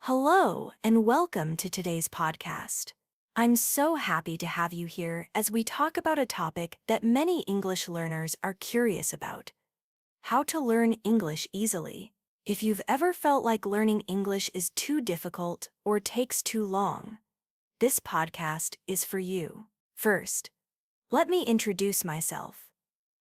Hello, and welcome to today's podcast. I'm so happy to have you here as we talk about a topic that many English learners are curious about: how to learn English easily. If you've ever felt like learning English is too difficult or takes too long, this podcast is for you. First, let me introduce myself.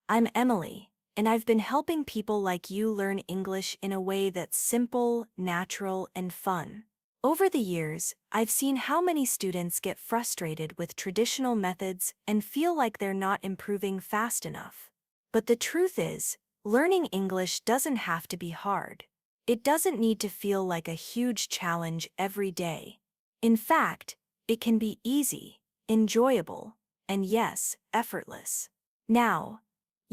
I'm Emily, and I've been helping people like you learn English in a way that's simple, natural, and fun. Over the years, I've seen how many students get frustrated with traditional methods and feel like they're not improving fast enough. But the truth is, learning English doesn't have to be hard. It doesn't need to feel like a huge challenge every day. In fact, it can be easy, enjoyable, and yes, effortless. Now,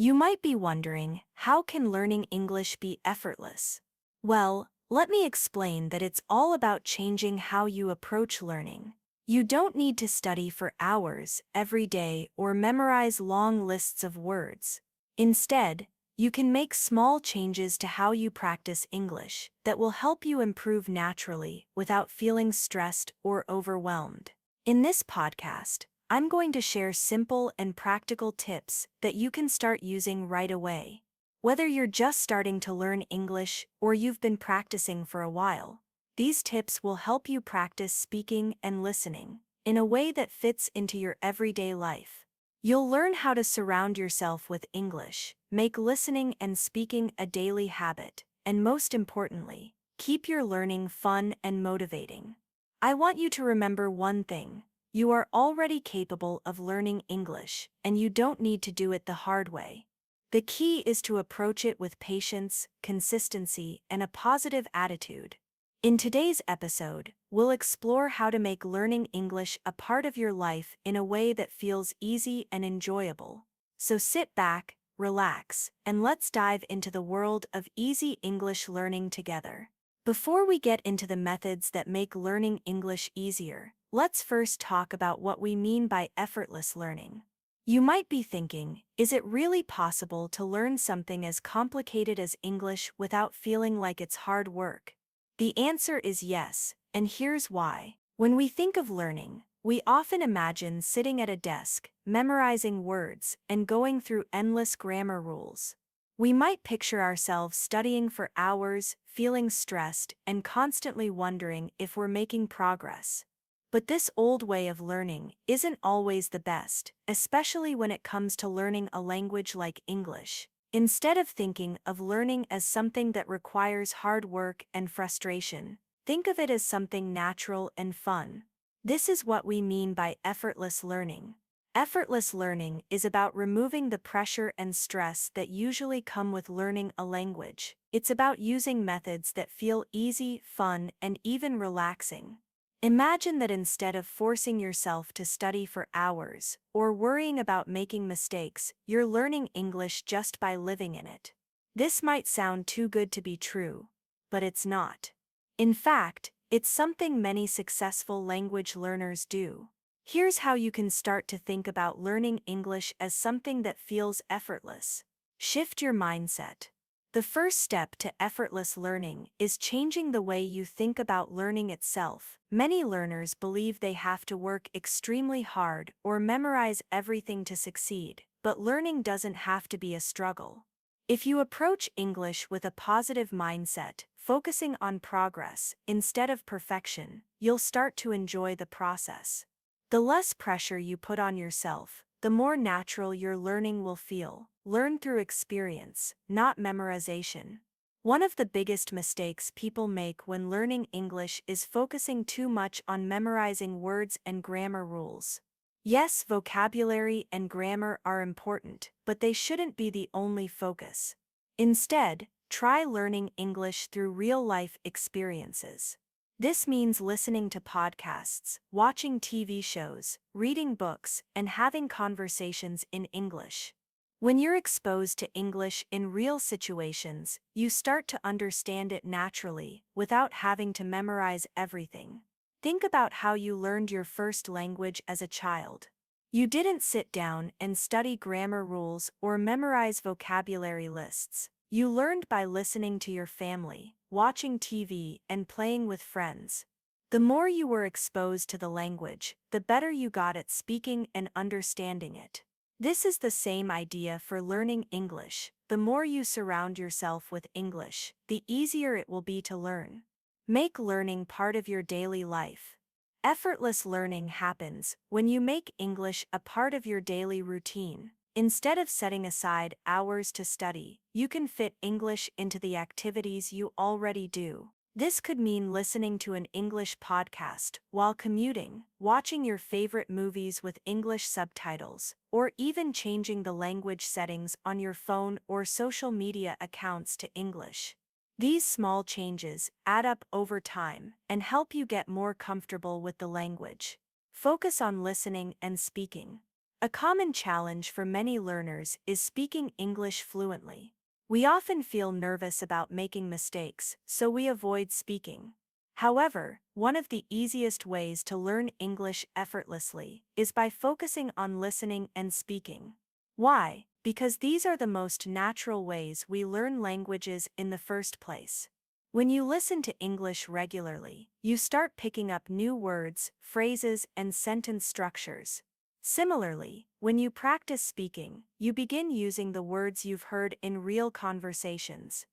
you might be wondering, how can learning English be effortless? Well, let me explain that it's all about changing how you approach learning. You don't need to study for hours every day or memorize long lists of words. Instead, you can make small changes to how you practice English that will help you improve naturally without feeling stressed or overwhelmed. In this podcast, I'm going to share simple and practical tips that you can start using right away. Whether you're just starting to learn English or you've been practicing for a while, these tips will help you practice speaking and listening in a way that fits into your everyday life. You'll learn how to surround yourself with English, make listening and speaking a daily habit, and most importantly, keep your learning fun and motivating. I want you to remember one thing: you are already capable of learning English, and you don't need to do it the hard way. The key is to approach it with patience, consistency, and a positive attitude. In today's episode, we'll explore how to make learning English a part of your life in a way that feels easy and enjoyable. So sit back, relax, and let's dive into the world of easy English learning together. Before we get into the methods that make learning English easier, let's first talk about what we mean by effortless learning. You might be thinking, is it really possible to learn something as complicated as English without feeling like it's hard work? The answer is yes, and here's why. When we think of learning, we often imagine sitting at a desk, memorizing words, and going through endless grammar rules. We might picture ourselves studying for hours, feeling stressed, and constantly wondering if we're making progress. But this old way of learning isn't always the best, especially when it comes to learning a language like English. Instead of thinking of learning as something that requires hard work and frustration, think of it as something natural and fun. This is what we mean by effortless learning. Effortless learning is about removing the pressure and stress that usually come with learning a language. It's about using methods that feel easy, fun, and even relaxing. Imagine that instead of forcing yourself to study for hours or worrying about making mistakes, you're learning English just by living in it. This might sound too good to be true, but it's not. In fact, it's something many successful language learners do. Here's how you can start to think about learning English as something that feels effortless. Shift your mindset. The first step to effortless learning is changing the way you think about learning itself. Many learners believe they have to work extremely hard or memorize everything to succeed, but learning doesn't have to be a struggle. If you approach English with a positive mindset, focusing on progress instead of perfection, you'll start to enjoy the process. The less pressure you put on yourself, the more natural your learning will feel. Learn through experience, not memorization. One of the biggest mistakes people make when learning English is focusing too much on memorizing words and grammar rules. Yes, vocabulary and grammar are important, but they shouldn't be the only focus. Instead, try learning English through real-life experiences. This means listening to podcasts, watching TV shows, reading books, and having conversations in English. When you're exposed to English in real situations, you start to understand it naturally, without having to memorize everything. Think about how you learned your first language as a child. You didn't sit down and study grammar rules or memorize vocabulary lists. You learned by listening to your family, watching TV, and playing with friends. The more you were exposed to the language, the better you got at speaking and understanding it. This is the same idea for learning English. The more you surround yourself with English, the easier it will be to learn. Make learning part of your daily life. Effortless learning happens when you make English a part of your daily routine. Instead of setting aside hours to study, you can fit English into the activities you already do. This could mean listening to an English podcast while commuting, watching your favorite movies with English subtitles, or even changing the language settings on your phone or social media accounts to English. These small changes add up over time and help you get more comfortable with the language. Focus on listening and speaking. A common challenge for many learners is speaking English fluently. We often feel nervous about making mistakes, so we avoid speaking. However, one of the easiest ways to learn English effortlessly is by focusing on listening and speaking. Why? Because these are the most natural ways we learn languages in the first place. When you listen to English regularly, you start picking up new words, phrases, and sentence structures. Similarly, when you practice speaking, you begin using the words you've heard in real conversations.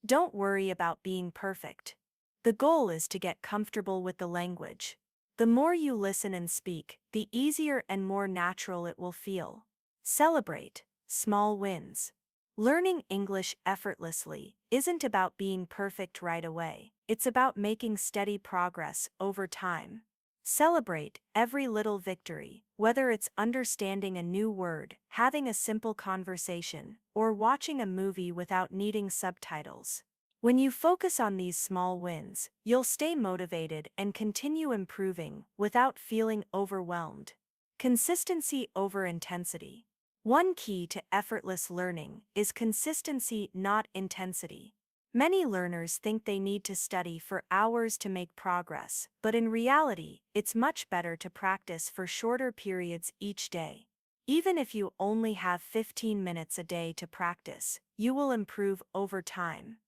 Don't worry about being perfect. The goal is to get comfortable with the language. The more you listen and speak, the easier and more natural it will feel. Celebrate small wins. Learning English effortlessly isn't about being perfect right away. It's about making steady progress over time. Celebrate every little victory, whether it's understanding a new word, having a simple conversation, or watching a movie without needing subtitles. When you focus on these small wins, you'll stay motivated and continue improving without feeling overwhelmed. Consistency over intensity. One key to effortless learning is consistency, not intensity. Many learners think they need to study for hours to make progress, but in reality, it's much better to practice for shorter periods each day. Even if you only have 15 minutes a day to practice, you will improve over time.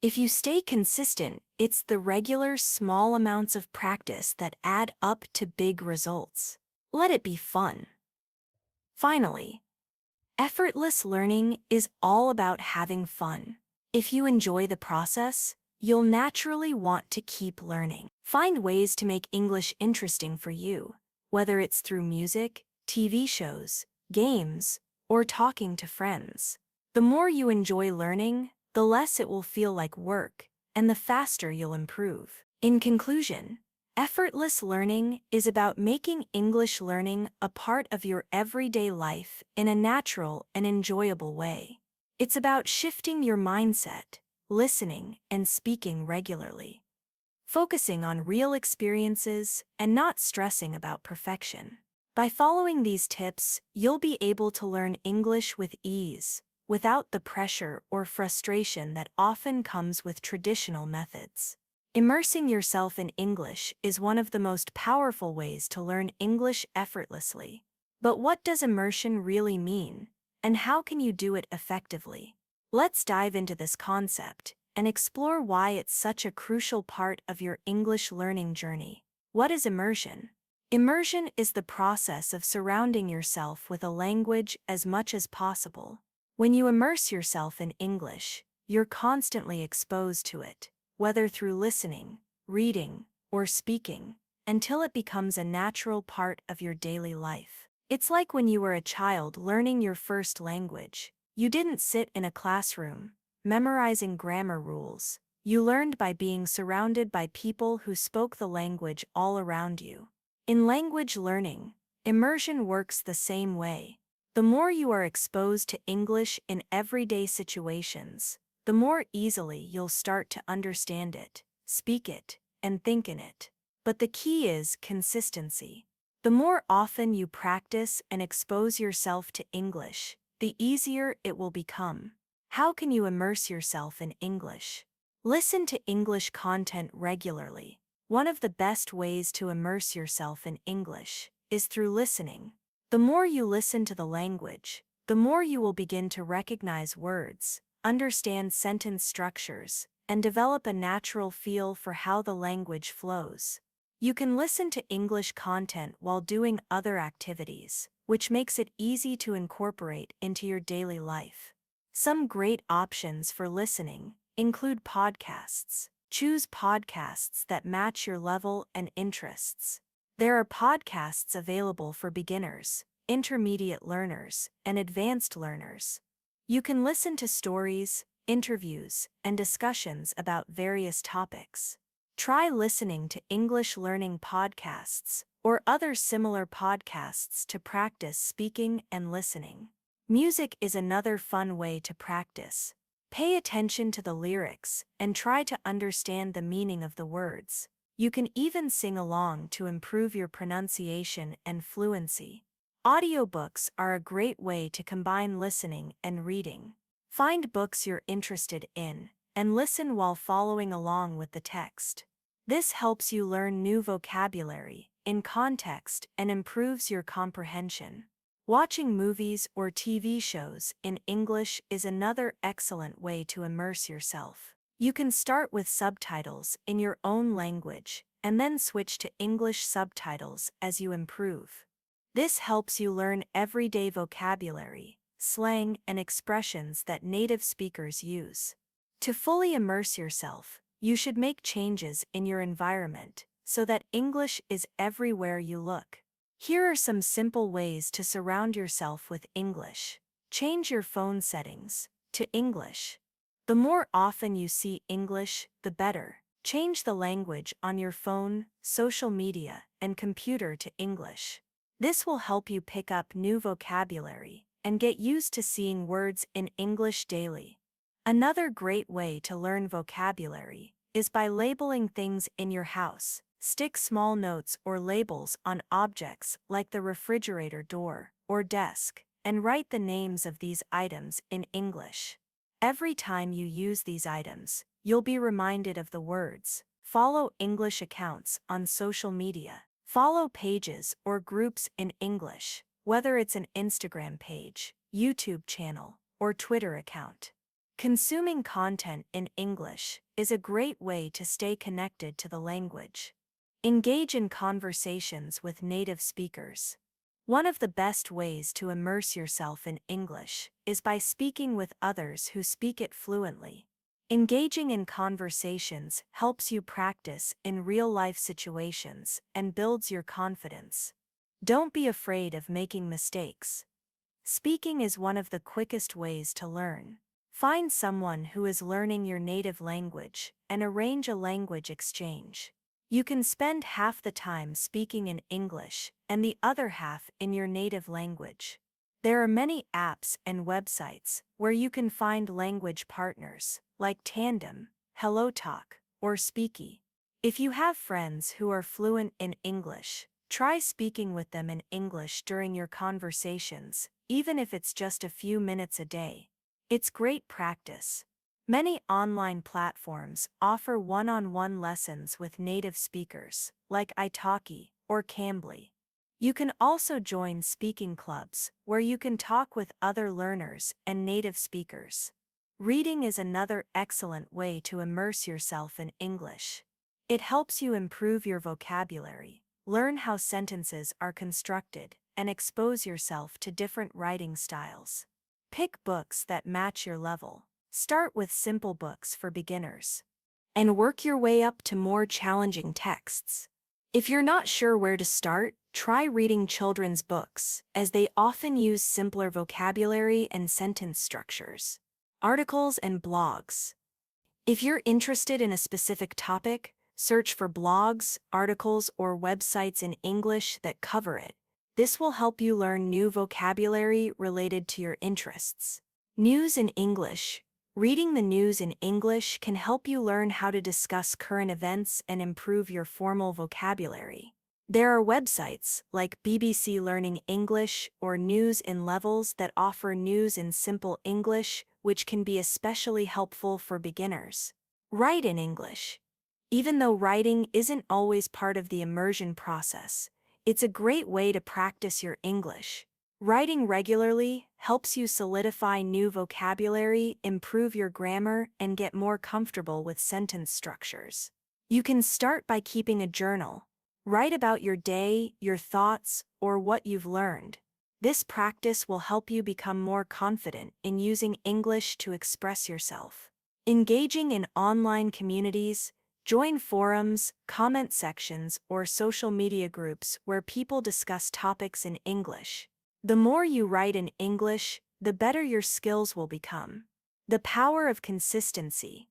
If you stay consistent, it's the regular small amounts of practice that add up to big results. Let it be fun. Finally, effortless learning is all about having fun. If you enjoy the process, you'll naturally want to keep learning. Find ways to make English interesting for you, whether it's through music, TV shows, games, or talking to friends. The more you enjoy learning, the less it will feel like work, and the faster you'll improve. In conclusion, effortless learning is about making English learning a part of your everyday life in a natural and enjoyable way. It's about shifting your mindset, listening and speaking regularly, focusing on real experiences and not stressing about perfection. By following these tips, you'll be able to learn English with ease, without the pressure or frustration that often comes with traditional methods. Immersing yourself in English is one of the most powerful ways to learn English effortlessly. But what does immersion really mean, and how can you do it effectively? Let's dive into this concept and explore why it's such a crucial part of your English learning journey. What is immersion? Immersion is the process of surrounding yourself with a language as much as possible. When you immerse yourself in English, you're constantly exposed to it, whether through listening, reading, or speaking, until it becomes a natural part of your daily life. It's like when you were a child learning your first language. You didn't sit in a classroom, memorizing grammar rules. You learned by being surrounded by people who spoke the language all around you. In language learning, immersion works the same way. The more you are exposed to English in everyday situations, the more easily you'll start to understand it, speak it, and think in it. But the key is consistency. The more often you practice and expose yourself to English, the easier it will become. How can you immerse yourself in English? Listen to English content regularly. One of the best ways to immerse yourself in English is through listening. The more you listen to the language, The more you will begin to recognize words, understand sentence structures, and develop a natural feel for how the language flows. You can listen to English content while doing other activities, which makes it easy to incorporate into your daily life. Some great options for listening include podcasts. Choose podcasts that match your level and interests. There are podcasts available for beginners, intermediate learners, and advanced learners. You can listen to stories, interviews, and discussions about various topics. Try listening to English learning podcasts or other similar podcasts to practice speaking and listening. Music is another fun way to practice. Pay attention to the lyrics and try to understand the meaning of the words. You can even sing along to improve your pronunciation and fluency. Audiobooks are a great way to combine listening and reading. Find books you're interested in and listen while following along with the text. This helps you learn new vocabulary in context and improves your comprehension. Watching movies or TV shows in English is another excellent way to immerse yourself. You can start with subtitles in your own language and then switch to English subtitles as you improve. This helps you learn everyday vocabulary, slang, and expressions that native speakers use. To fully immerse yourself, you should make changes in your environment so that English is everywhere you look. Here are some simple ways to surround yourself with English. Change your phone settings to English. The more often you see English, the better. Change the language on your phone, social media, and computer to English. This will help you pick up new vocabulary and get used to seeing words in English daily. Another great way to learn vocabulary is by labeling things in your house. Stick small notes or labels on objects like the refrigerator door or desk, and write the names of these items in English. Every time you use these items, you'll be reminded of the words. Follow English accounts on social media. Follow pages or groups in English, whether it's an Instagram page, YouTube channel, or Twitter account. Consuming content in English is a great way to stay connected to the language. Engage in conversations with native speakers. One of the best ways to immerse yourself in English is by speaking with others who speak it fluently. Engaging in conversations helps you practice in real-life situations and builds your confidence. Don't be afraid of making mistakes. Speaking is one of the quickest ways to learn. Find someone who is learning your native language and arrange a language exchange. You can spend half the time speaking in English and the other half in your native language. There are many apps and websites where you can find language partners, like Tandem, HelloTalk, or Speaky. If you have friends who are fluent in English, try speaking with them in English during your conversations, even if it's just a few minutes a day. It's great practice. Many online platforms offer one-on-one lessons with native speakers, like italki or Cambly. You can also join speaking clubs, where you can talk with other learners and native speakers. Reading is another excellent way to immerse yourself in English. It helps you improve your vocabulary, learn how sentences are constructed, and expose yourself to different writing styles. Pick books that match your level. Start with simple books for beginners, and work your way up to more challenging texts. If you're not sure where to start, try reading children's books, as they often use simpler vocabulary and sentence structures. Articles and blogs. If you're interested in a specific topic, search for blogs, articles, or websites in English that cover it. This will help you learn new vocabulary related to your interests. News in English. Reading the news in English can help you learn how to discuss current events and improve your formal vocabulary. There are websites like BBC Learning English or News in Levels that offer news in simple English, which can be especially helpful for beginners. Write in English. Even though writing isn't always part of the immersion process, it's a great way to practice your English. Writing regularly helps you solidify new vocabulary, improve your grammar, and get more comfortable with sentence structures. You can start by keeping a journal. Write about your day, your thoughts, or what you've learned. This practice will help you become more confident in using English to express yourself. Engaging in online communities, join forums, comment sections, or social media groups where people discuss topics in English. The more you write in English, the better your skills will become. The power of consistency.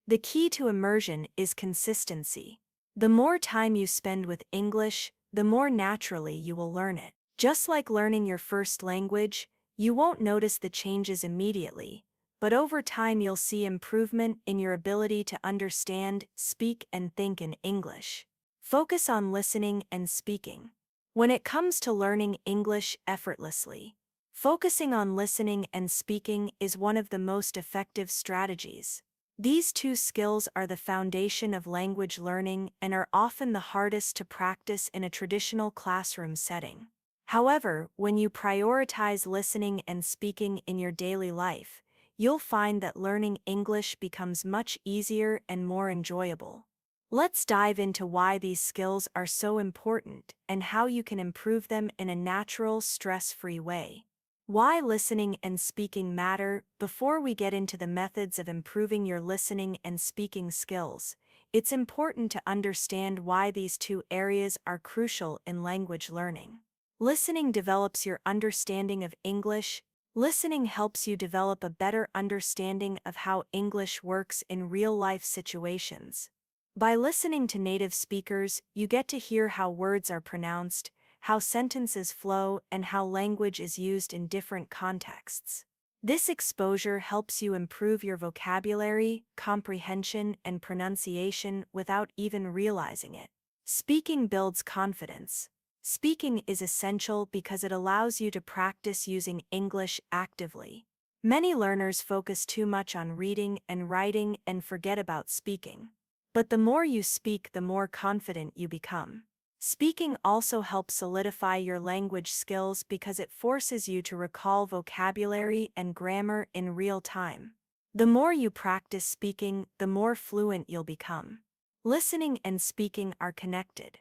The key to immersion is consistency. The more time you spend with English, the more naturally you will learn it. Just like learning your first language, you won't notice the changes immediately, but over time you'll see improvement in your ability to understand, speak, and think in English. Focus on listening and speaking. When it comes to learning English effortlessly, focusing on listening and speaking is one of the most effective strategies. These two skills are the foundation of language learning and are often the hardest to practice in a traditional classroom setting. However, when you prioritize listening and speaking in your daily life, you'll find that learning English becomes much easier and more enjoyable. Let's dive into why these skills are so important and how you can improve them in a natural, stress-free way. Why listening and speaking matter. Before we get into the methods of improving your listening and speaking skills, it's important to understand why these two areas are crucial in language learning. Listening develops your understanding of English. Listening helps you develop a better understanding of how English works in real-life situations. By listening to native speakers, you get to hear how words are pronounced, how sentences flow, and how language is used in different contexts. This exposure helps you improve your vocabulary, comprehension, and pronunciation without even realizing it. Speaking builds confidence. Speaking is essential because it allows you to practice using English actively. Many learners focus too much on reading and writing and forget about speaking. But the more you speak, the more confident you become. Speaking also helps solidify your language skills because it forces you to recall vocabulary and grammar in real time. The more you practice speaking, the more fluent you'll become. Listening and speaking are connected.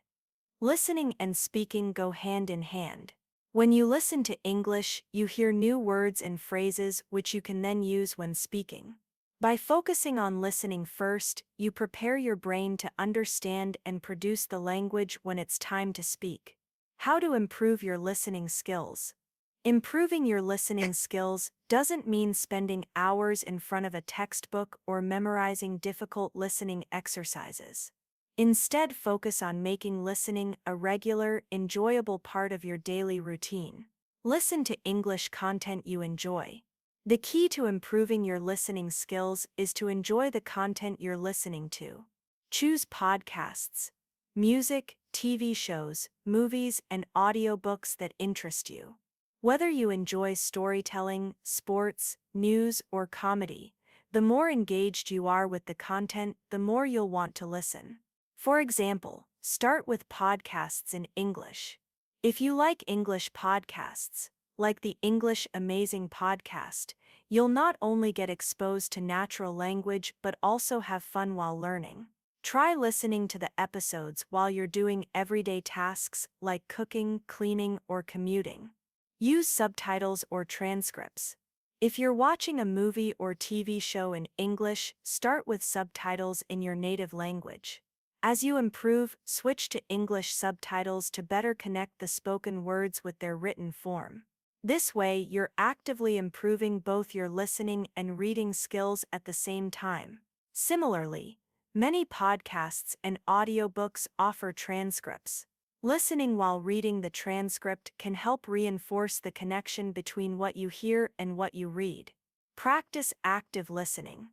Listening and speaking go hand in hand. When you listen to English, you hear new words and phrases which you can then use when speaking. By focusing on listening first, you prepare your brain to understand and produce the language when it's time to speak. How to improve your listening skills. Improving your listening skills doesn't mean spending hours in front of a textbook or memorizing difficult listening exercises. Instead, focus on making listening a regular, enjoyable part of your daily routine. Listen to English content you enjoy. The key to improving your listening skills is to enjoy the content you're listening to. Choose podcasts, music, TV shows, movies, and audiobooks that interest you. Whether you enjoy storytelling, sports, news, or comedy, the more engaged you are with the content, the more you'll want to listen. For example, start with podcasts in English. If you like English podcasts, like the English Amazing podcast, you'll not only get exposed to natural language but also have fun while learning. Try listening to the episodes while you're doing everyday tasks like cooking, cleaning, or commuting. Use subtitles or transcripts. If you're watching a movie or TV show in English, start with subtitles in your native language. As you improve, switch to English subtitles to better connect the spoken words with their written form. This way, you're actively improving both your listening and reading skills at the same time. Similarly, many podcasts and audiobooks offer transcripts. Listening while reading the transcript can help reinforce the connection between what you hear and what you read. Practice active listening.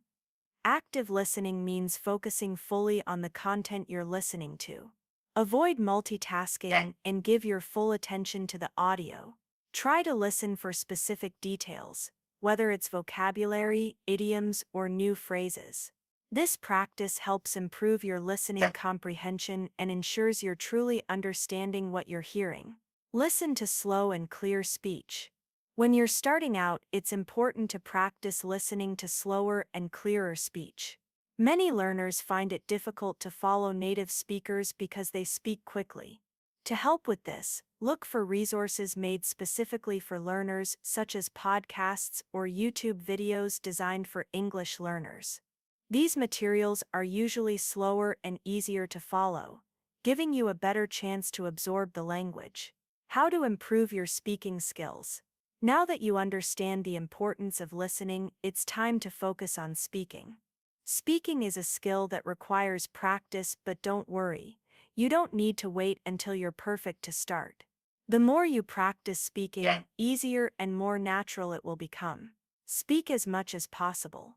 Active listening means focusing fully on the content you're listening to. Avoid multitasking and give your full attention to the audio. Try to listen for specific details, whether it's vocabulary, idioms, or new phrases. This practice helps improve your listening comprehension and ensures you're truly understanding what you're hearing. Listen to slow and clear speech. When you're starting out, it's important to practice listening to slower and clearer speech. Many learners find it difficult to follow native speakers because they speak quickly. To help with this, look for resources made specifically for learners, such as podcasts or YouTube videos designed for English learners. These materials are usually slower and easier to follow, giving you a better chance to absorb the language. How to improve your speaking skills. Now that you understand the importance of listening, it's time to focus on speaking. Speaking is a skill that requires practice, but don't worry, you don't need to wait until you're perfect to start. The more you practice speaking, easier and more natural it will become. Speak as much as possible.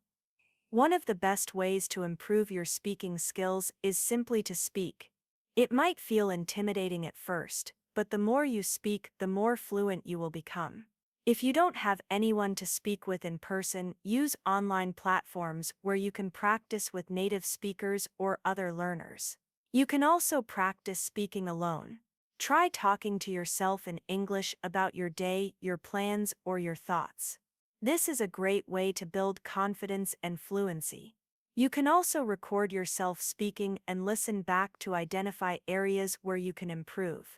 One of the best ways to improve your speaking skills is simply to speak. It might feel intimidating at first, but the more you speak, the more fluent you will become. If you don't have anyone to speak with in person, use online platforms where you can practice with native speakers or other learners. You can also practice speaking alone. Try talking to yourself in English about your day, your plans, or your thoughts. This is a great way to build confidence and fluency. You can also record yourself speaking and listen back to identify areas where you can improve.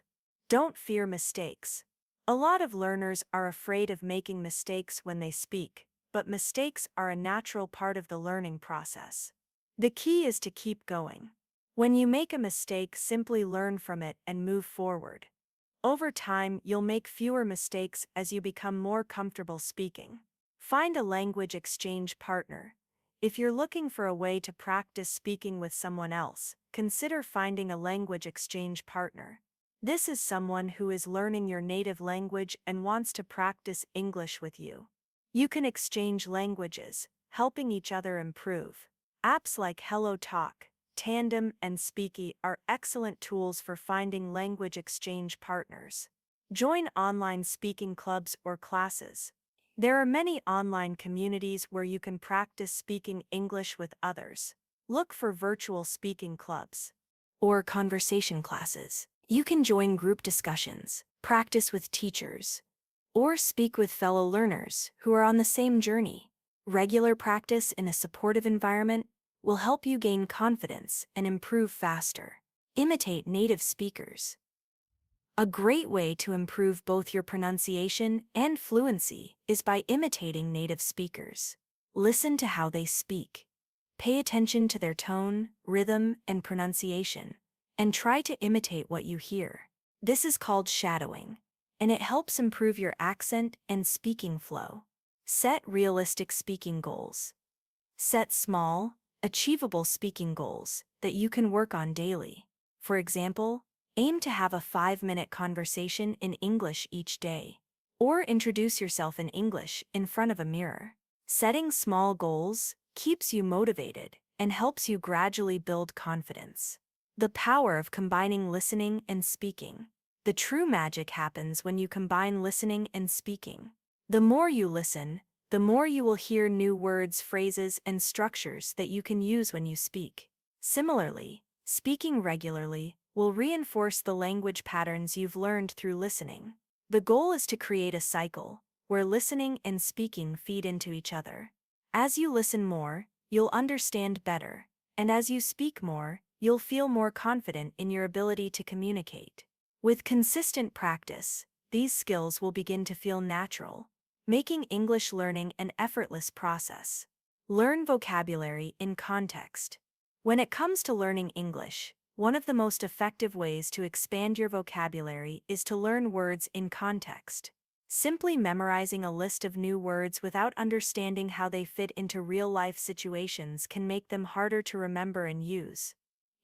Don't fear mistakes. A lot of learners are afraid of making mistakes when they speak, but mistakes are a natural part of the learning process. The key is to keep going. When you make a mistake, simply learn from it and move forward. Over time, you'll make fewer mistakes as you become more comfortable speaking. Find a language exchange partner. If you're looking for a way to practice speaking with someone else, consider finding a language exchange partner. This is someone who is learning your native language and wants to practice English with you. You can exchange languages, helping each other improve. Apps like HelloTalk, Tandem, and Speaky are excellent tools for finding language exchange partners. Join online speaking clubs or classes. There are many online communities where you can practice speaking English with others. Look for virtual speaking clubs or conversation classes. You can join group discussions, practice with teachers, or speak with fellow learners who are on the same journey. Regular practice in a supportive environment will help you gain confidence and improve faster. Imitate native speakers. A great way to improve both your pronunciation and fluency is by imitating native speakers. Listen to how they speak. Pay attention to their tone, rhythm, and pronunciation, and try to imitate what you hear. This is called shadowing, and it helps improve your accent and speaking flow. Set realistic speaking goals. Set small, achievable speaking goals that you can work on daily. For example, aim to have a 5-minute conversation in English each day, or introduce yourself in English in front of a mirror. Setting small goals keeps you motivated and helps you gradually build confidence. The power of combining listening and speaking. The true magic happens when you combine listening and speaking. The more you listen, the more you will hear new words, phrases, and structures that you can use when you speak. Similarly, speaking regularly will reinforce the language patterns you've learned through listening. The goal is to create a cycle where listening and speaking feed into each other. As you listen more, you'll understand better, and as you speak more, you'll feel more confident in your ability to communicate. With consistent practice, these skills will begin to feel natural, making English learning an effortless process. Learn vocabulary in context. When it comes to learning English, one of the most effective ways to expand your vocabulary is to learn words in context. Simply memorizing a list of new words without understanding how they fit into real-life situations can make them harder to remember and use.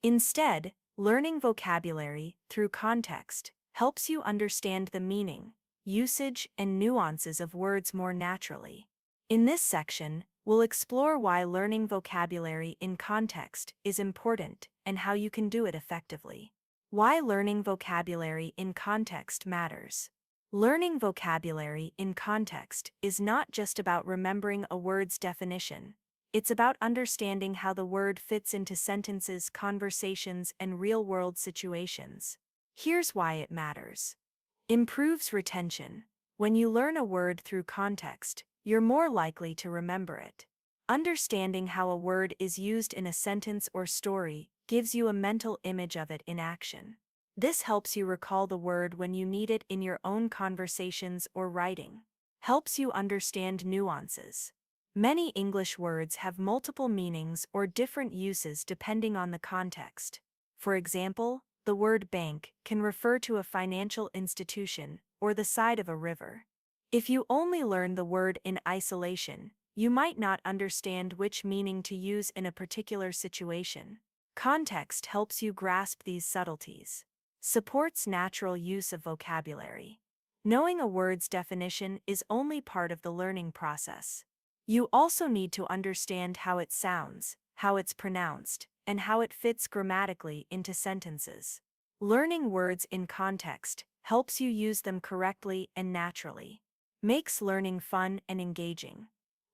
Instead, learning vocabulary through context helps you understand the meaning, usage, and nuances of words more naturally. In this section, we'll explore why learning vocabulary in context is important and how you can do it effectively. Why learning vocabulary in context matters. Learning vocabulary in context is not just about remembering a word's definition. It's about understanding how the word fits into sentences, conversations, and real-world situations. Here's why it matters. Improves retention. When you learn a word through context, you're more likely to remember it. Understanding how a word is used in a sentence or story gives you a mental image of it in action. This helps you recall the word when you need it in your own conversations or writing. Helps you understand nuances. Many English words have multiple meanings or different uses depending on the context. For example, the word bank can refer to a financial institution or the side of a river. If you only learn the word in isolation, you might not understand which meaning to use in a particular situation. Context helps you grasp these subtleties. Supports natural use of vocabulary. Knowing a word's definition is only part of the learning process. You also need to understand how it sounds, how it's pronounced, and how it fits grammatically into sentences. Learning words in context helps you use them correctly and naturally. Makes learning fun and engaging.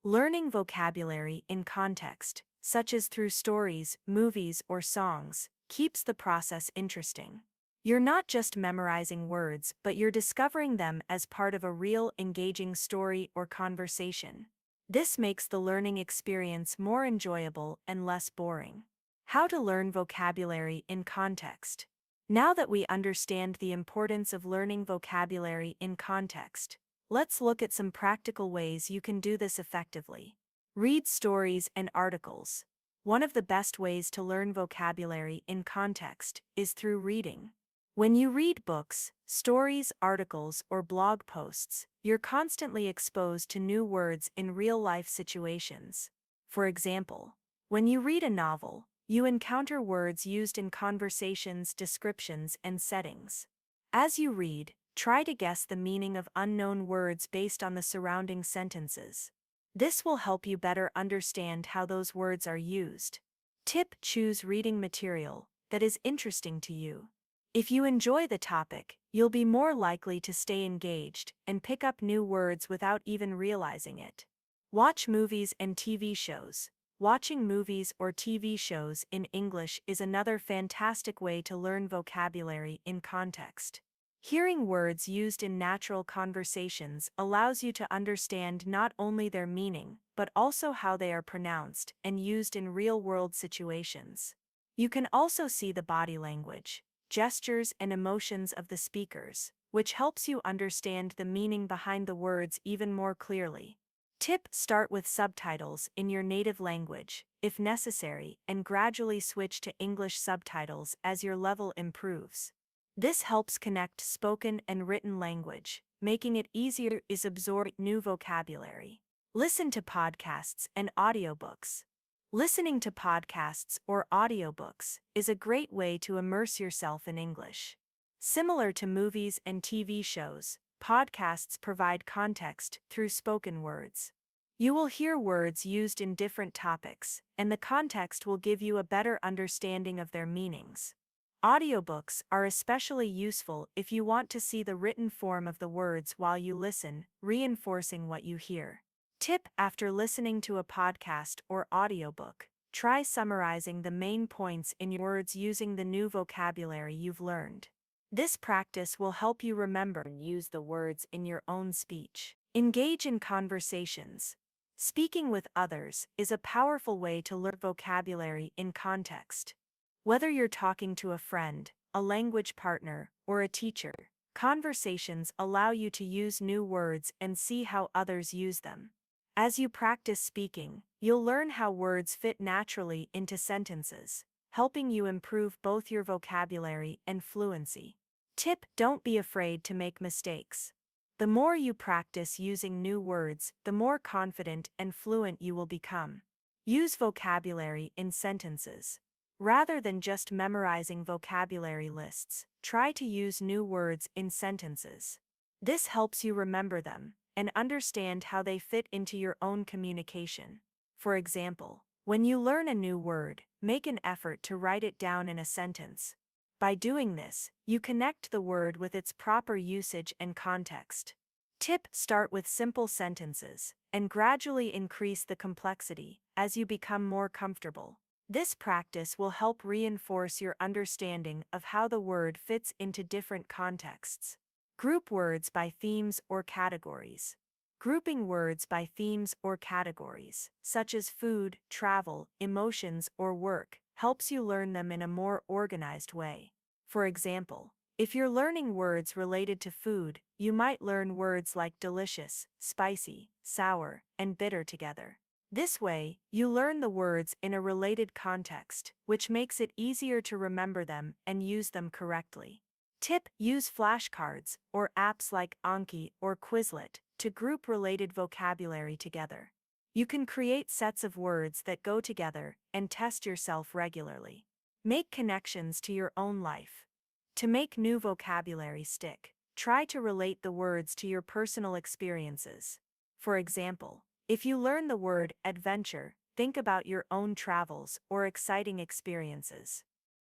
Learning vocabulary in context, such as through stories, movies, or songs, keeps the process interesting. You're not just memorizing words, but you're discovering them as part of a real, engaging story or conversation. This makes the learning experience more enjoyable and less boring. How to learn vocabulary in context. Now that we understand the importance of learning vocabulary in context, let's look at some practical ways you can do this effectively. Read stories and articles. One of the best ways to learn vocabulary in context is through reading. When you read books, stories, articles, or blog posts, you're constantly exposed to new words in real-life situations. For example, when you read a novel, you encounter words used in conversations, descriptions, and settings. As you read, try to guess the meaning of unknown words based on the surrounding sentences. This will help you better understand how those words are used. Tip: choose reading material that is interesting to you. If you enjoy the topic, you'll be more likely to stay engaged and pick up new words without even realizing it. Watch movies and TV shows. Watching movies or TV shows in English is another fantastic way to learn vocabulary in context. Hearing words used in natural conversations allows you to understand not only their meaning, but also how they are pronounced and used in real-world situations. You can also see the body language, gestures, and emotions of the speakers, which helps you understand the meaning behind the words even more clearly. Tip: start with subtitles in your native language, if necessary, and gradually switch to English subtitles as your level improves. This helps connect spoken and written language, making it easier to absorb new vocabulary. Listen to podcasts and audiobooks. Listening to podcasts or audiobooks is a great way to immerse yourself in English. Similar to movies and TV shows, podcasts provide context through spoken words. You will hear words used in different topics, and the context will give you a better understanding of their meanings. Audiobooks are especially useful if you want to see the written form of the words while you listen, reinforcing what you hear. Tip: after listening to a podcast or audiobook, try summarizing the main points in your words using the new vocabulary you've learned. This practice will help you remember and use the words in your own speech. Engage in conversations. Speaking with others is a powerful way to learn vocabulary in context. Whether you're talking to a friend, a language partner, or a teacher, conversations allow you to use new words and see how others use them. As you practice speaking, you'll learn how words fit naturally into sentences, helping you improve both your vocabulary and fluency. Tip: don't be afraid to make mistakes. The more you practice using new words, the more confident and fluent you will become. Use vocabulary in sentences. Rather than just memorizing vocabulary lists, try to use new words in sentences. This helps you remember them and understand how they fit into your own communication. For example, when you learn a new word, make an effort to write it down in a sentence. By doing this, you connect the word with its proper usage and context. Tip: start with simple sentences and gradually increase the complexity as you become more comfortable. This practice will help reinforce your understanding of how the word fits into different contexts. Group words by themes or categories. Grouping words by themes or categories, such as food, travel, emotions, or work, helps you learn them in a more organized way. For example, if you're learning words related to food, you might learn words like delicious, spicy, sour, and bitter together. This way, you learn the words in a related context, which makes it easier to remember them and use them correctly. Tip: use flashcards or apps like Anki or Quizlet to group related vocabulary together. You can create sets of words that go together and test yourself regularly. Make connections to your own life. To make new vocabulary stick, try to relate the words to your personal experiences. For example, if you learn the word adventure, think about your own travels or exciting experiences.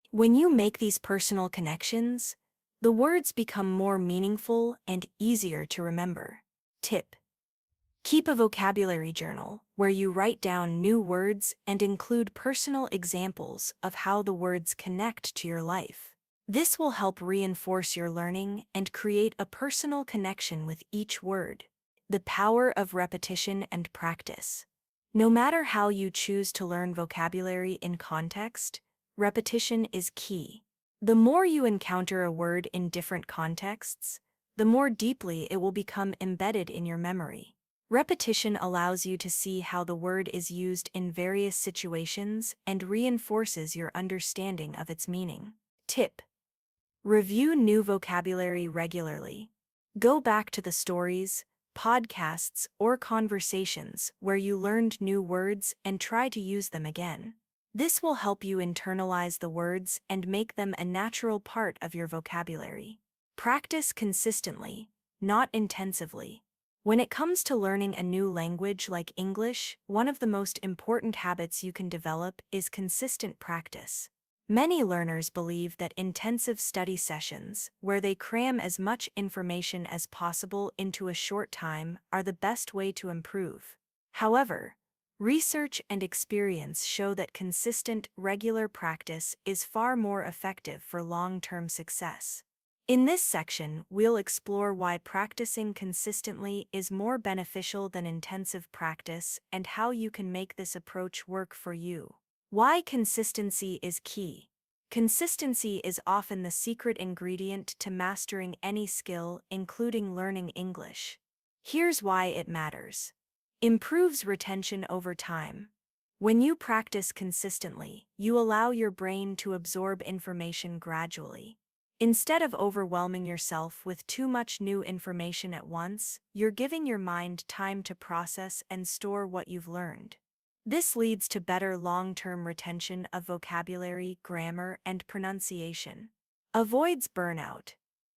When you make these personal connections, the words become more meaningful and easier to remember. Tip: keep a vocabulary journal where you write down new words and include personal examples of how the words connect to your life. This will help reinforce your learning and create a personal connection with each word. The power of repetition and practice. No matter how you choose to learn vocabulary in context, repetition is key. The more you encounter a word in different contexts, the more deeply it will become embedded in your memory. Repetition allows you to see how the word is used in various situations and reinforces your understanding of its meaning. Tip: review new vocabulary regularly. Go back to the stories, podcasts, or conversations where you learned new words and try to use them again. This will help you internalize the words and make them a natural part of your vocabulary. Practice consistently, not intensively. When it comes to learning a new language like English, one of the most important habits you can develop is consistent practice. Many learners believe that intensive study sessions, where they cram as much information as possible into a short time, are the best way to improve. However, research and experience show that consistent, regular practice is far more effective for long-term success. In this section, we'll explore why practicing consistently is more beneficial than intensive practice and how you can make this approach work for you. Why consistency is key. Consistency is often the secret ingredient to mastering any skill, including learning English. Here's why it matters. Improves retention over time. When you practice consistently, you allow your brain to absorb information gradually. Instead of overwhelming yourself with too much new information at once, you're giving your mind time to process and store what you've learned. This leads to better long-term retention of vocabulary, grammar, and pronunciation. Avoids burnout.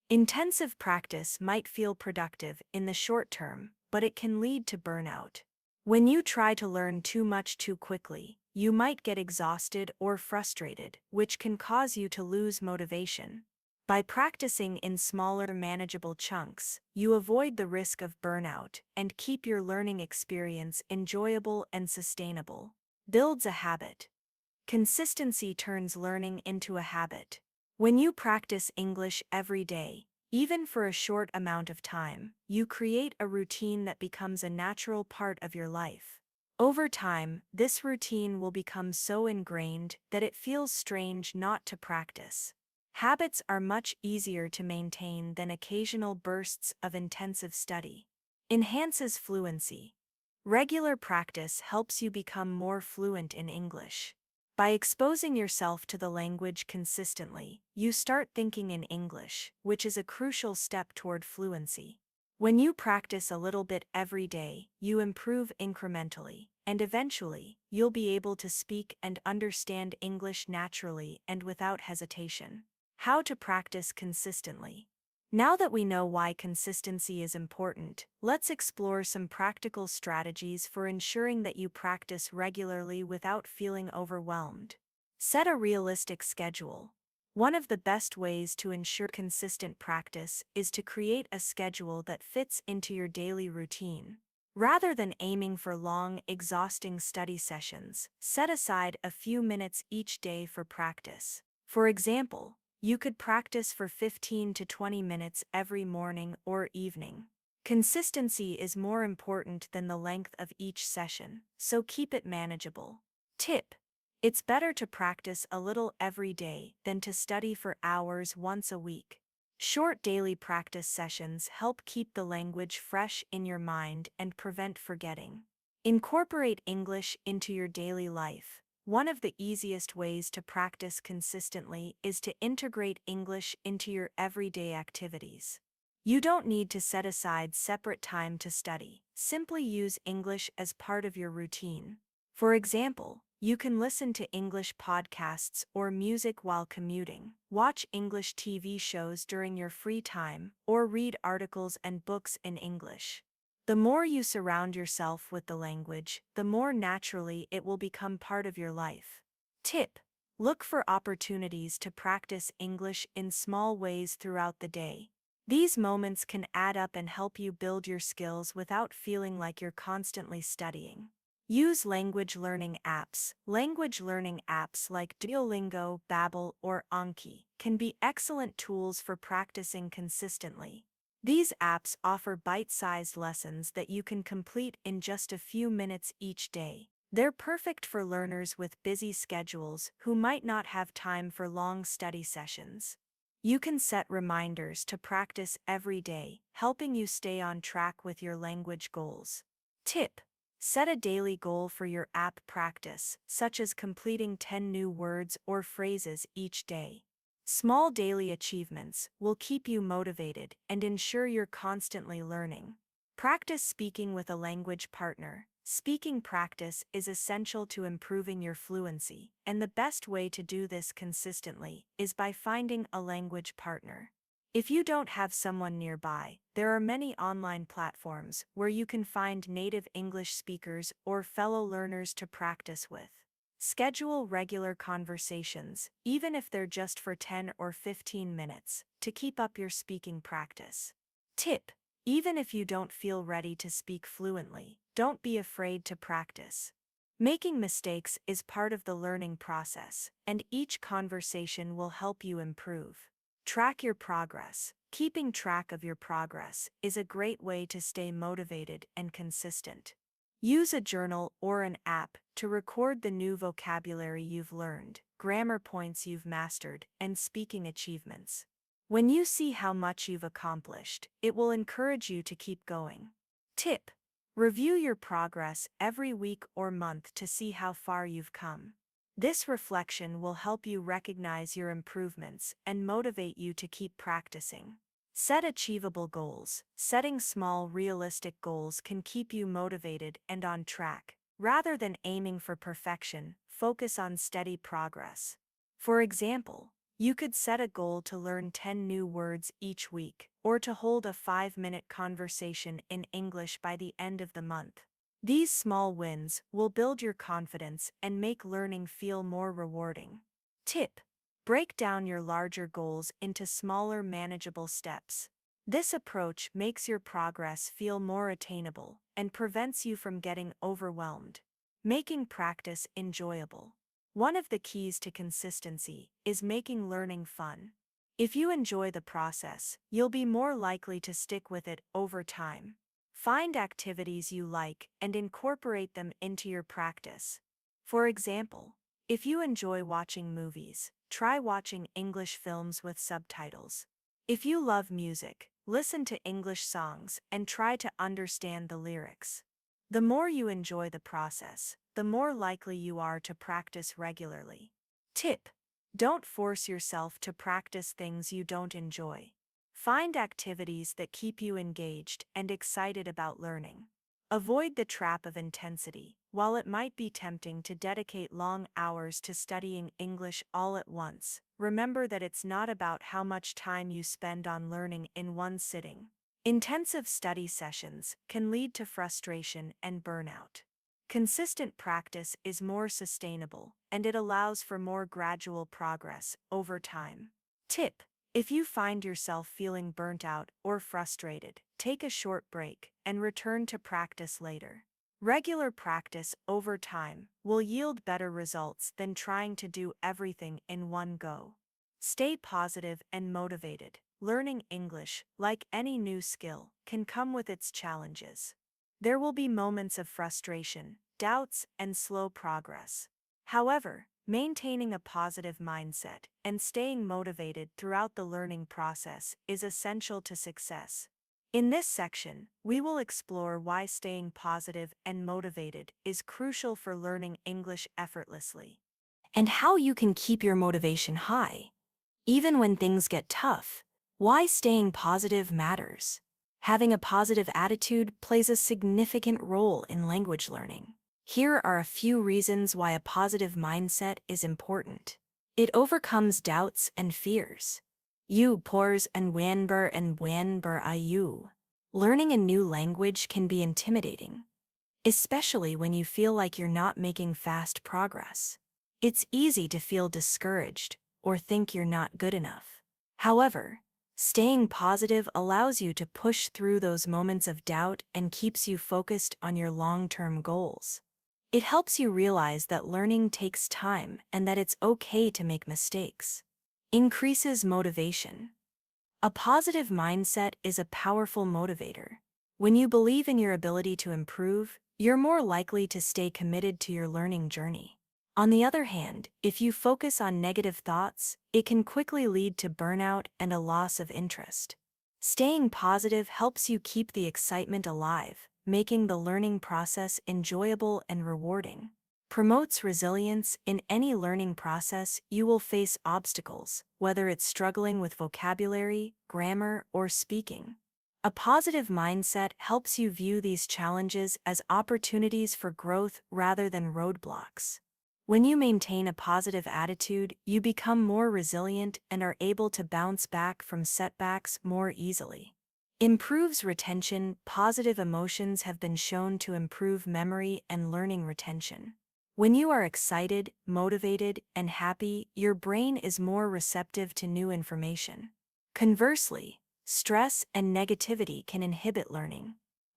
Intensive practice might feel productive in the short term, but it can lead to burnout. When you try to learn too much too quickly, you might get exhausted or frustrated, which can cause you to lose motivation. By practicing in smaller, manageable chunks, you avoid the risk of burnout and keep your learning experience enjoyable and sustainable. Builds a habit. Consistency turns learning into a habit. When you practice English every day, even for a short amount of time, you create a routine that becomes a natural part of your life. Over time, this routine will become so ingrained that it feels strange not to practice. Habits are much easier to maintain than occasional bursts of intensive study. Enhances fluency. Regular practice helps you become more fluent in English. By exposing yourself to the language consistently, you start thinking in English, which is a crucial step toward fluency. When you practice a little bit every day, you improve incrementally, and eventually, you'll be able to speak and understand English naturally and without hesitation. How to practice consistently. Now that we know why consistency is important, let's explore some practical strategies for ensuring that you practice regularly without feeling overwhelmed. Set a realistic schedule. One of the best ways to ensure consistent practice is to create a schedule that fits into your daily routine. Rather than aiming for long, exhausting study sessions, set aside a few minutes each day for practice. For example, You could practice for 15 to 20 minutes every morning or evening. Consistency is more important than the length of each session, so keep it manageable. Tip: it's better to practice a little every day than to study for hours once a week. Short daily practice sessions help keep the language fresh in your mind and prevent forgetting. Incorporate English into your daily life. One of the easiest ways to practice consistently is to integrate English into your everyday activities. You don't need to set aside separate time to study. Simply use English as part of your routine. For example, you can listen to English podcasts or music while commuting, watch English TV shows during your free time, or read articles and books in English. The more you surround yourself with the language, the more naturally it will become part of your life. Tip: look for opportunities to practice English in small ways throughout the day. These moments can add up and help you build your skills without feeling like you're constantly studying. Use language learning apps. Language learning apps like Duolingo, Babbel, or Anki can be excellent tools for practicing consistently. These apps offer bite-sized lessons that you can complete in just a few minutes each day. They're perfect for learners with busy schedules who might not have time for long study sessions. You can set reminders to practice every day, helping you stay on track with your language goals. Tip: set a daily goal for your app practice, such as completing 10 new words or phrases each day. Small daily achievements will keep you motivated and ensure you're constantly learning. Practice speaking with a language partner. Speaking practice is essential to improving your fluency, and the best way to do this consistently is by finding a language partner. If you don't have someone nearby, there are many online platforms where you can find native English speakers or fellow learners to practice with. Schedule regular conversations, even if they're just for 10 or 15 minutes, to keep up your speaking practice. Tip: even if you don't feel ready to speak fluently, don't be afraid to practice. Making mistakes is part of the learning process, and each conversation will help you improve. Track your progress. Keeping track of your progress is a great way to stay motivated and consistent. Use a journal or an app to record the new vocabulary you've learned, grammar points you've mastered, and speaking achievements. When you see how much you've accomplished, it will encourage you to keep going. Tip: review your progress every week or month to see how far you've come. This reflection will help you recognize your improvements and motivate you to keep practicing. Set achievable goals. Setting small, realistic goals can keep you motivated and on track. Rather than aiming for perfection, focus on steady progress. For example, you could set a goal to learn 10 new words each week, or to hold a 5-minute conversation in English by the end of the month. These small wins will build your confidence and make learning feel more rewarding. Tip: break down your larger goals into smaller, manageable steps. This approach makes your progress feel more attainable and prevents you from getting overwhelmed. Making practice enjoyable. One of the keys to consistency is making learning fun. If you enjoy the process, you'll be more likely to stick with it over time. Find activities you like and incorporate them into your practice. For example, if you enjoy watching movies, try watching English films with subtitles. If you love music, listen to English songs and try to understand the lyrics. The more you enjoy the process, the more likely you are to practice regularly. Tip: don't force yourself to practice things you don't enjoy. Find activities that keep you engaged and excited about learning. Avoid the trap of intensity. While it might be tempting to dedicate long hours to studying English all at once, remember that it's not about how much time you spend on learning in one sitting. Intensive study sessions can lead to frustration and burnout. Consistent practice is more sustainable, and it allows for more gradual progress over time. Tip: if you find yourself feeling burnt out or frustrated, take a short break and return to practice later. Regular practice over time will yield better results than trying to do everything in one go. Stay positive and motivated. Learning English, like any new skill, can come with its challenges. There will be moments of frustration, doubts, and slow progress. However, maintaining a positive mindset and staying motivated throughout the learning process is essential to success. In this section, we will explore why staying positive and motivated is crucial for learning English effortlessly, and how you can keep your motivation high even when things get tough. Why staying positive matters. Having a positive attitude plays a significant role in language learning. Here are a few reasons why a positive mindset is important. It overcomes doubts and fears. You pores and wanber ayu. Learning a new language can be intimidating, especially when you feel like you're not making fast progress. It's easy to feel discouraged or think you're not good enough. However, staying positive allows you to push through those moments of doubt and keeps you focused on your long-term goals. It helps you realize that learning takes time and that it's okay to make mistakes. Increases motivation. A positive mindset is a powerful motivator. When you believe in your ability to improve, you're more likely to stay committed to your learning journey. On the other hand, if you focus on negative thoughts, it can quickly lead to burnout and a loss of interest. Staying positive helps you keep the excitement alive, making the learning process enjoyable and rewarding. Promotes resilience. In any learning process, you will face obstacles, whether it's struggling with vocabulary, grammar, or speaking. A positive mindset helps you view these challenges as opportunities for growth rather than roadblocks. When you maintain a positive attitude, you become more resilient and are able to bounce back from setbacks more easily. Improves retention. Positive emotions have been shown to improve memory and learning retention. When you are excited, motivated, and happy, your brain is more receptive to new information. Conversely, stress and negativity can inhibit learning.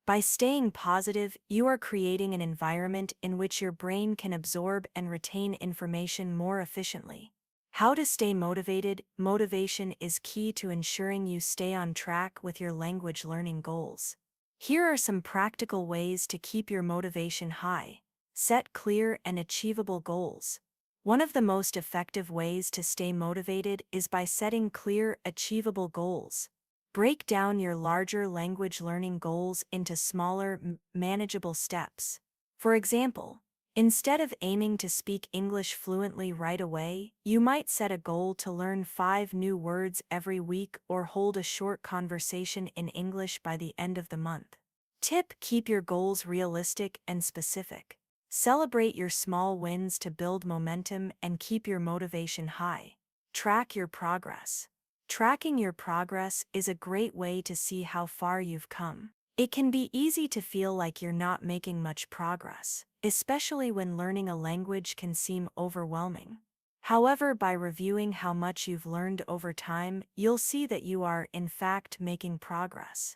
By staying positive, you are creating an environment in which your brain can absorb and retain information more efficiently. How to stay motivated. Motivation is key to ensuring you stay on track with your language learning goals. Here are some practical ways to keep your motivation high. Set clear and achievable goals. One of the most effective ways to stay motivated is by setting clear, achievable goals. Break down your larger language learning goals into smaller, manageable steps. For example, instead of aiming to speak English fluently right away, you might set a goal to learn 5 new words every week or hold a short conversation in English by the end of the month. Tip: keep your goals realistic and specific. Celebrate your small wins to build momentum and keep your motivation high. Track your progress. Tracking your progress is a great way to see how far you've come. It can be easy to feel like you're not making much progress, especially when learning a language can seem overwhelming. However, by reviewing how much you've learned over time, you'll see that you are, in fact, making progress.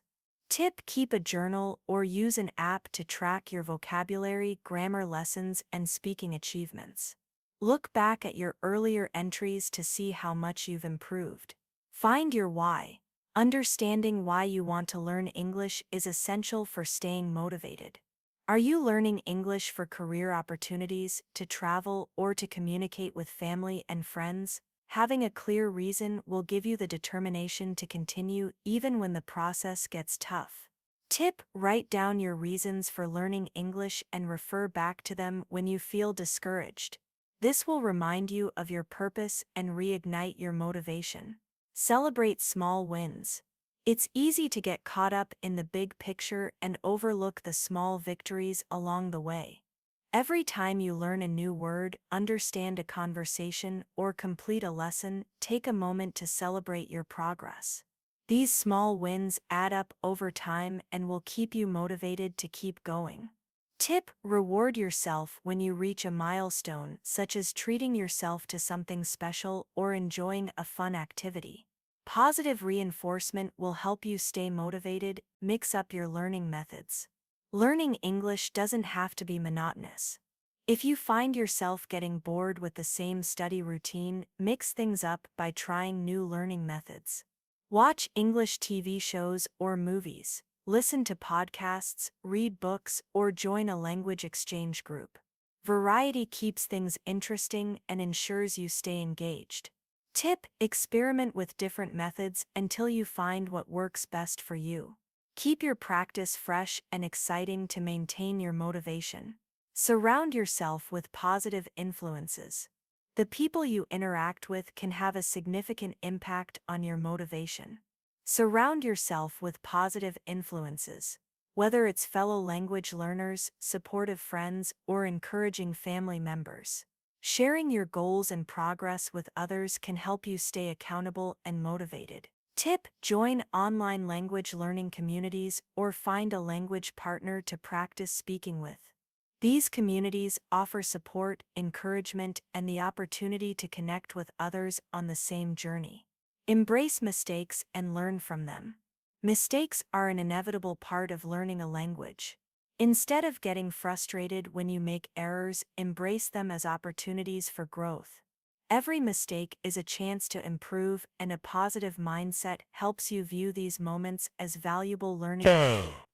Tip: keep a journal or use an app to track your vocabulary, grammar lessons, and speaking achievements. Look back at your earlier entries to see how much you've improved. Find your why. Understanding why you want to learn English is essential for staying motivated. Are you learning English for career opportunities, to travel, or to communicate with family and friends? Having a clear reason will give you the determination to continue even when the process gets tough. Tip: write down your reasons for learning English and refer back to them when you feel discouraged. This will remind you of your purpose and reignite your motivation. Celebrate small wins. It's easy to get caught up in the big picture and overlook the small victories along the way. Every time you learn a new word, understand a conversation, or complete a lesson, take a moment to celebrate your progress. These small wins add up over time and will keep you motivated to keep going. Tip: reward yourself when you reach a milestone, such as treating yourself to something special or enjoying a fun activity. Positive reinforcement will help you stay motivated. Mix up your learning methods. Learning English doesn't have to be monotonous. If you find yourself getting bored with the same study routine, mix things up by trying new learning methods. Watch English TV shows or movies, listen to podcasts, read books, or join a language exchange group. Variety keeps things interesting and ensures you stay engaged. Tip: experiment with different methods until you find what works best for you. Keep your practice fresh and exciting to maintain your motivation. Surround yourself with positive influences. The people you interact with can have a significant impact on your motivation. Surround yourself with positive influences. Whether it's fellow language learners, supportive friends, or encouraging family members. Sharing your goals and progress with others can help you stay accountable and motivated. Tip: join online language learning communities or find a language partner to practice speaking with. These communities offer support, encouragement, and the opportunity to connect with others on the same journey. Embrace mistakes and learn from them. Mistakes are an inevitable part of learning a language. Instead of getting frustrated when you make errors, embrace them as opportunities for growth. Every mistake is a chance to improve, and a positive mindset helps you view these moments as valuable learning.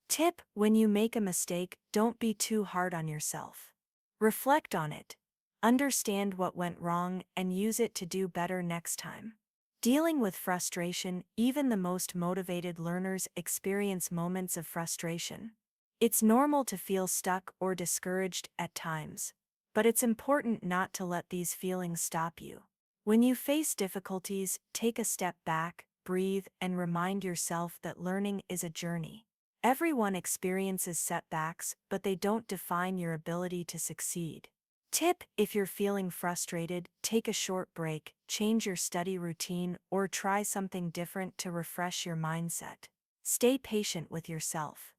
Tip: when you make a mistake, don't be too hard on yourself. Reflect on it. Understand what went wrong and use it to do better next time. Dealing with frustration: even the most motivated learners experience moments of frustration. It's normal to feel stuck or discouraged at times, but it's important not to let these feelings stop you. When you face difficulties, take a step back, breathe, and remind yourself that learning is a journey. Everyone experiences setbacks, but they don't define your ability to succeed. Tip: if you're feeling frustrated, take a short break, change your study routine, or try something different to refresh your mindset. Stay patient with yourself.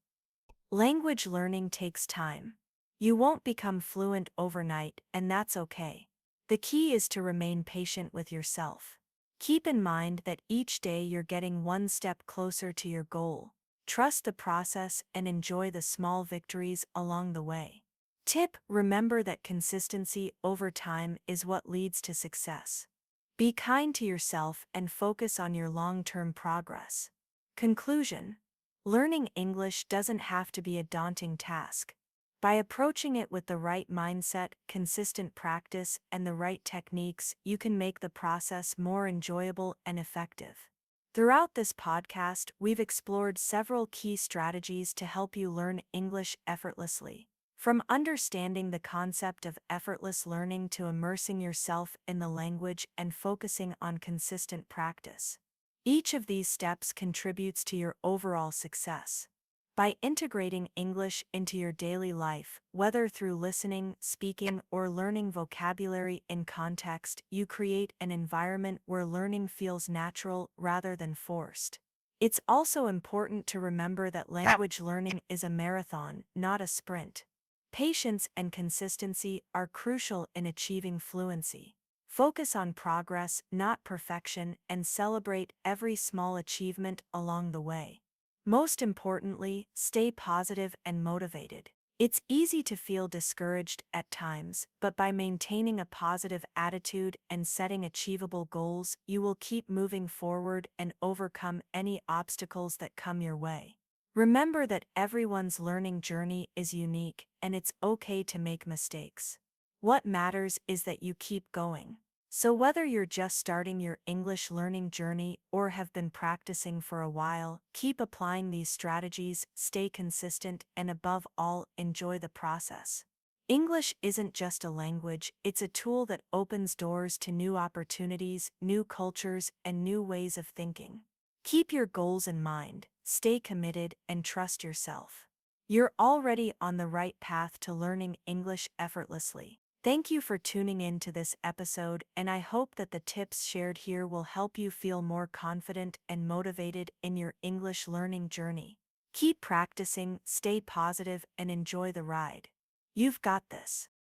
Language learning takes time. You won't become fluent overnight, and that's okay. The key is to remain patient with yourself. Keep in mind that each day you're getting one step closer to your goal. Trust the process and enjoy the small victories along the way. Tip: remember that consistency over time is what leads to success. Be kind to yourself and focus on your long-term progress. Conclusion: learning English doesn't have to be a daunting task. By approaching it with the right mindset, consistent practice, and the right techniques, you can make the process more enjoyable and effective. Throughout this podcast, we've explored several key strategies to help you learn English effortlessly. From understanding the concept of effortless learning to immersing yourself in the language and focusing on consistent practice. Each of these steps contributes to your overall success. By integrating English into your daily life, whether through listening, speaking, or learning vocabulary in context, you create an environment where learning feels natural rather than forced. It's also important to remember that language learning is a marathon, not a sprint. Patience and consistency are crucial in achieving fluency. Focus on progress, not perfection, and celebrate every small achievement along the way. Most importantly, stay positive and motivated. It's easy to feel discouraged at times, but by maintaining a positive attitude and setting achievable goals, you will keep moving forward and overcome any obstacles that come your way. Remember that everyone's learning journey is unique, and it's okay to make mistakes. What matters is that you keep going. So whether you're just starting your English learning journey or have been practicing for a while, keep applying these strategies, stay consistent, and above all, enjoy the process. English isn't just a language, it's a tool that opens doors to new opportunities, new cultures, and new ways of thinking. Keep your goals in mind, stay committed, and trust yourself. You're already on the right path to learning English effortlessly. Thank you for tuning in to this episode, and I hope that the tips shared here will help you feel more confident and motivated in your English learning journey. Keep practicing, stay positive, and enjoy the ride. You've got this.